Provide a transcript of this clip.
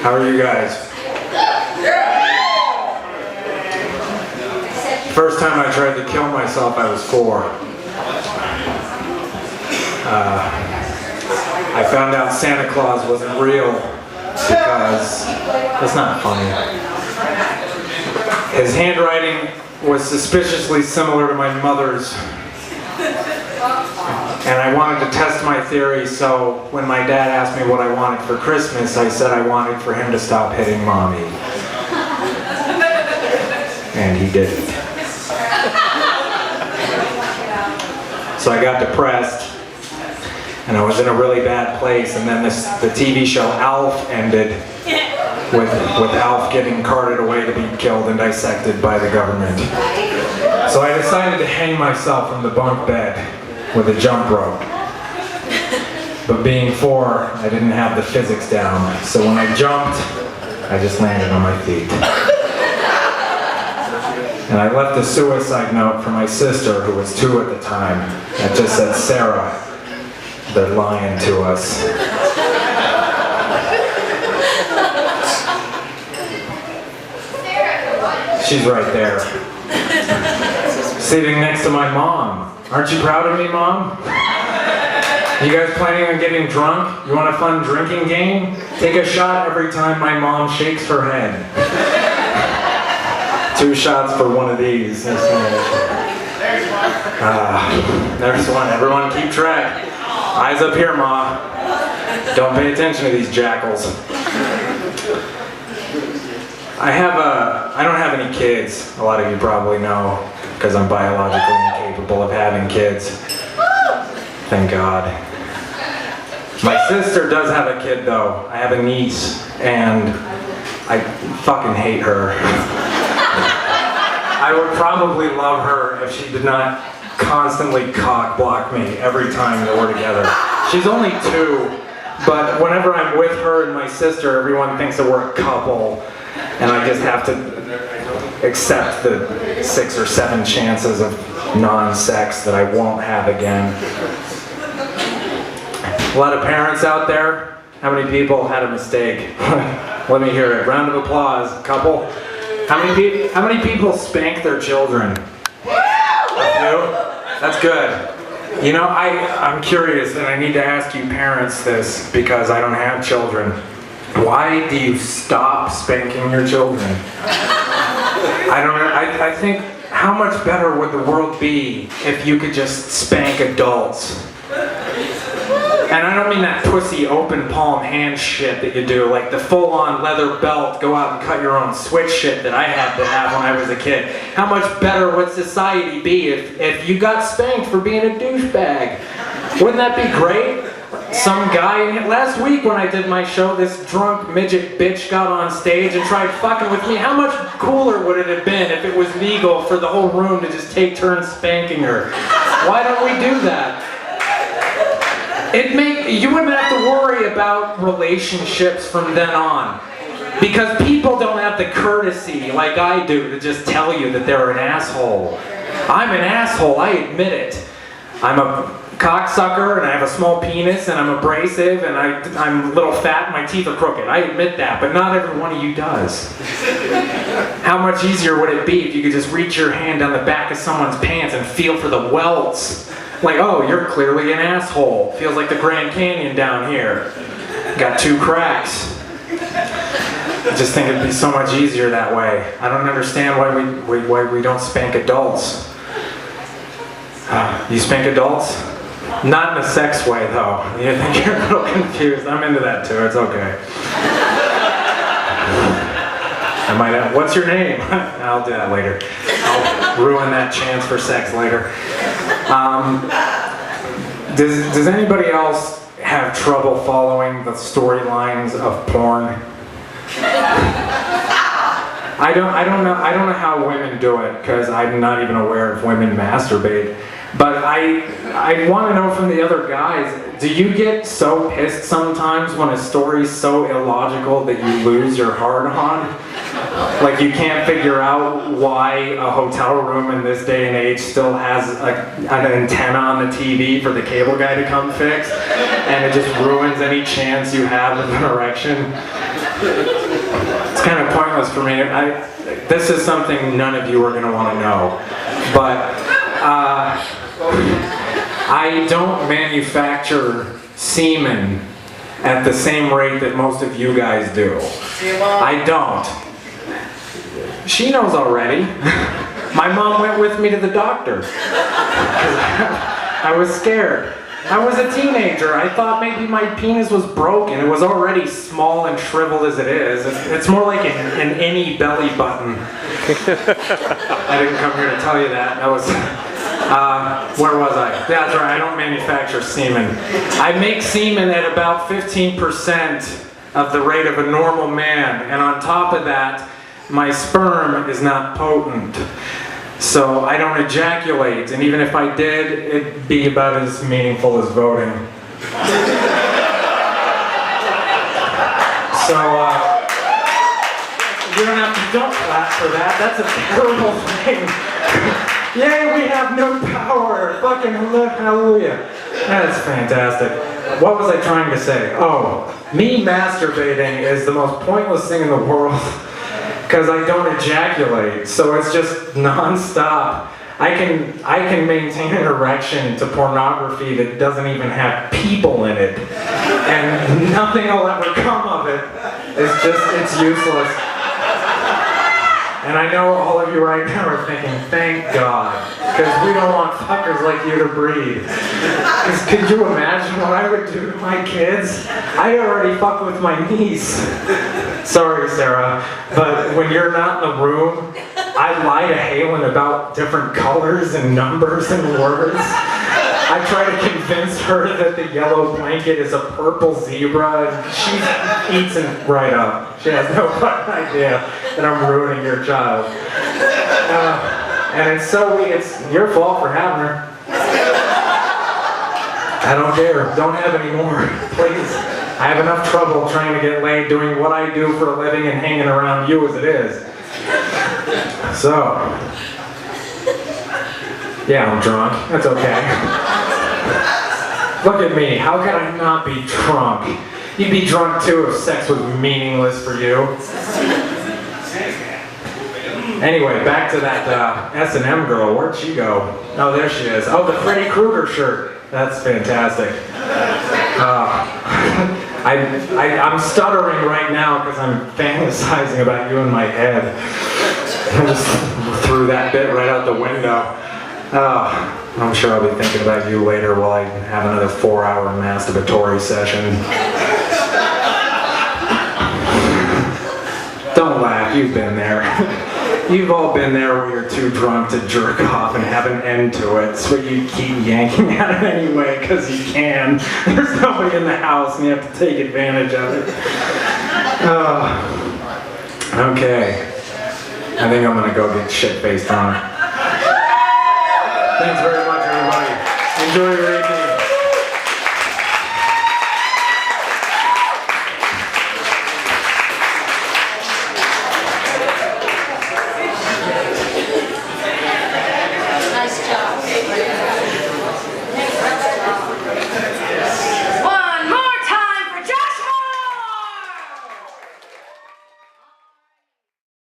How are you guys? First time I tried to kill myself, I was 4. I found out Santa Claus wasn't real because, that's not funny. His handwriting was suspiciously similar to my mother's. And I wanted to test my theory, so when my dad asked me what I wanted for Christmas, I said I wanted for him to stop hitting mommy. And he didn't. So I got depressed, and I was in a really bad place, and then the TV show Alf ended with Alf getting carted away to be killed and dissected by the government. So I decided to hang myself from the bunk bed with a jump rope. But being 4, I didn't have the physics down, so when I jumped, I just landed on my feet. And I left a suicide note for my sister, who was 2 at the time, that just said, "Sarah, they're lying to us." She's right there, sitting next to my mom. Aren't you proud of me, Mom? You guys planning on getting drunk? You want a fun drinking game? Take a shot every time my mom shakes her head. 2 shots for one of these. There's one. Everyone keep track. Eyes up here, Ma. Don't pay attention to these jackals. I don't have any kids. A lot of you probably know, because I'm biologically incapable of having kids. Thank God. My sister does have a kid though. I have a niece, and I fucking hate her. I would probably love her if she did not constantly cock block me every time that we're together. She's only 2, but whenever I'm with her and my sister, everyone thinks that we're a couple, and I just have to accept the 6 or 7 chances of non-sex that I won't have again. A lot of parents out there. How many people had a mistake? Let me hear it. Round of applause. Couple. How many people spank their children? A few? That's good. You know, I'm curious, and I need to ask you parents this because I don't have children. Why do you stop spanking your children? I think, how much better would the world be if you could just spank adults? And I don't mean that pussy open palm hand shit that you do, like the full-on leather belt, go out and cut your own switch shit that I had to have when I was a kid. How much better would society be if you got spanked for being a douchebag? Wouldn't that be great? Some guy, last week when I did my show, this drunk midget bitch got on stage and tried fucking with me. How much cooler would it have been if it was legal for the whole room to just take turns spanking her? Why don't we do that? You wouldn't have to worry about relationships from then on. Because people don't have the courtesy, like I do, to just tell you that they're an asshole. I'm an asshole, I admit it. I'm a cocksucker, and I have a small penis, and I'm abrasive, and I'm a little fat, and my teeth are crooked. I admit that, but not every one of you does. How much easier would it be if you could just reach your hand down the back of someone's pants and feel for the welts? Like, oh, you're clearly an asshole. Feels like the Grand Canyon down here. Got 2 cracks. I just think it'd be so much easier that way. I don't understand why we don't spank adults. You spank adults? Not in a sex way, though. You think you're a little confused. I'm into that, too. It's okay. I might have, what's your name? I'll do that later. I'll ruin that chance for sex later. Does anybody else have trouble following the storylines of porn? I don't know how women do it, because I'm not even aware if women masturbate. But I want to know from the other guys, do you get so pissed sometimes when a story's so illogical that you lose your hard-on? Like you can't figure out why a hotel room in this day and age still has an antenna on the TV for the cable guy to come fix, and it just ruins any chance you have of an erection. It's kind of pointless for me. This is something none of you are going to want to know. But I don't manufacture semen at the same rate that most of you guys do. I don't. She knows already. My mom went with me to the doctor. I was scared. I was a teenager. I thought maybe my penis was broken. It was already small and shriveled as it is. It's more like an any belly button. I didn't come here to tell you that. That was... where was I? That's right, I don't manufacture semen. I make semen at about 15% of the rate of a normal man, and on top of that, my sperm is not potent. So I don't ejaculate, and even if I did, it'd be about as meaningful as voting. So, don't clap for that, that's a terrible thing. Yay, we have no power! Fucking hallelujah. That's fantastic. What was I trying to say? Oh, me masturbating is the most pointless thing in the world because I don't ejaculate, so it's just non-stop. I can maintain an erection to pornography that doesn't even have people in it, and nothing will ever come of it. It's useless. And I know all of you right now are thinking, thank God, because we don't want fuckers like you to breed. Because could you imagine what I would do to my kids? I already fuck with my niece. Sorry, Sarah, but when you're not in the room, I lie to Halen about different colors and numbers and words. I try to convince her that the yellow blanket is a purple zebra, and she eats it right up. She has no fucking idea that I'm ruining your child. And it's your fault for having her. I don't care. Don't have any more, please. I have enough trouble trying to get laid doing what I do for a living and hanging around you as it is. So, yeah, I'm drunk. That's okay. Look at me. How could I not be drunk? You'd be drunk too if sex was meaningless for you. Anyway, back to that S&M girl. Where'd she go? Oh, there she is. Oh, the Freddy Krueger shirt. That's fantastic. I'm stuttering right now because I'm fantasizing about you in my head. I just threw that bit right out the window. I'm sure I'll be thinking about you later while I have another 4-hour masturbatory session. Don't laugh, you've been there. You've all been there where you're too drunk to jerk off and have an end to it, so you keep yanking at it anyway because you can. There's nobody in the house and you have to take advantage of it. Okay. I think I'm gonna go get shit-faced on. Thanks very much, everybody. Enjoy your evening.